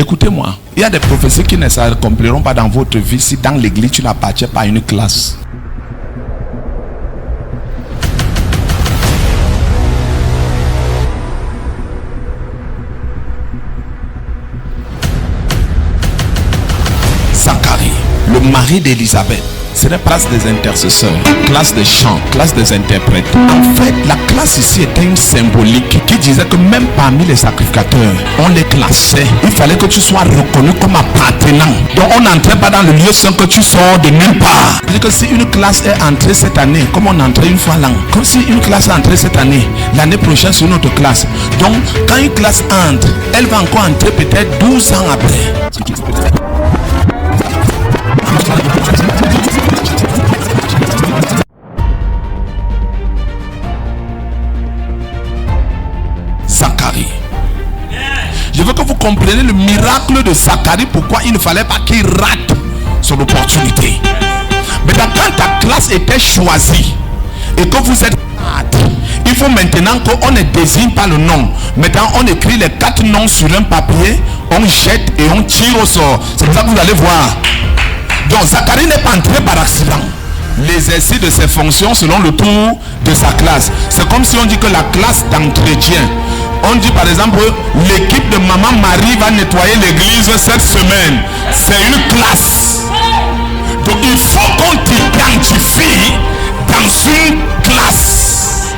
Écoutez-moi, il y a des prophéties qui ne s'accompliront pas dans votre vie si dans l'église tu n'appartiens pas à une classe. Zacharie, le mari d'Élisabeth, ce n'est pas classe des intercesseurs, classe des chants, classe des interprètes. En fait, la classe ici était une symbolique qui disait que même parmi les sacrificateurs, on les classait. Il fallait que tu sois reconnu comme appartenant. Donc on n'entrait pas dans le lieu sans que tu sors de nulle part. C'est-à-dire que si une classe est entrée cette année, comme on entrait une fois l'an, comme si une classe est entrée cette année, l'année prochaine c'est une autre classe. Donc quand une classe entre, elle va encore entrer peut-être 12 ans après. Zacharie. Je veux que vous compreniez le miracle de Zacharie, pourquoi il ne fallait pas qu'il rate son opportunité. Mais quand ta classe était choisie et que vous êtes, il faut maintenant qu'on ne désigne pas le nom. Maintenant on écrit les 4 noms sur un papier, on jette et on tire au sort. C'est pour ça que vous allez voir. Donc Zacharie n'est pas entré par accident. L'exercice de ses fonctions selon le tour de sa classe. C'est comme si on dit que la classe d'entretien. On dit par exemple, l'équipe de Maman Marie va nettoyer l'église cette semaine. C'est une classe. Donc il faut qu'on t'identifie dans une classe.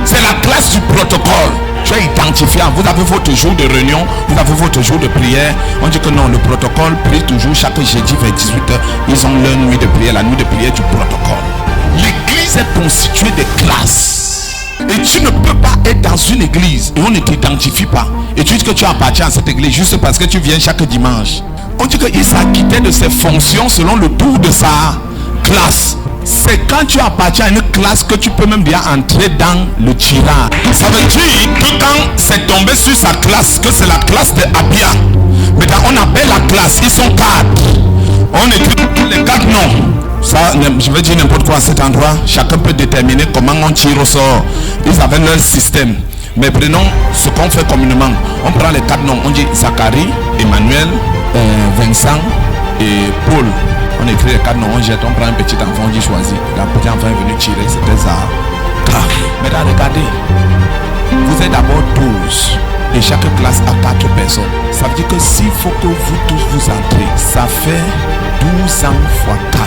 C'est la classe du protocole. Tu es identifié. Vous avez votre jour de réunion, vous avez votre jour de prière. On dit que non, le protocole prie toujours chaque jeudi vers 18h. Ils ont leur nuit de prière, la nuit de prière du protocole. L'église est constituée de classes. Et tu ne peux pas être dans une église et on ne t'identifie pas. Et tu dis que tu appartiens à cette église juste parce que tu viens chaque dimanche. On dit qu'il s'acquittait de ses fonctions selon le tour de sa classe. C'est quand tu appartiens à une classe que tu peux même bien entrer dans le tirage. Ça veut dire que quand c'est tombé sur sa classe, que c'est la classe de Abia, maintenant on appelle la classe, ils sont 4. On écrit les 4 noms. Ça, je vais dire n'importe quoi à cet endroit. Chacun peut déterminer comment on tire au sort. Ils avaient leur système. Mais prenons ce qu'on fait communément. On prend les 4 noms. On dit Zacharie, Emmanuel, Vincent et Paul. On écrit les 4 noms, on jette, on prend un petit enfant, on dit choisis. Le petit enfant est venu tirer, c'était Zacharie. Maintenant regardez, vous êtes d'abord 12 et chaque classe a 4 personnes. Ça veut dire que s'il faut que vous tous vous entrez, ça fait 12 ans fois 4.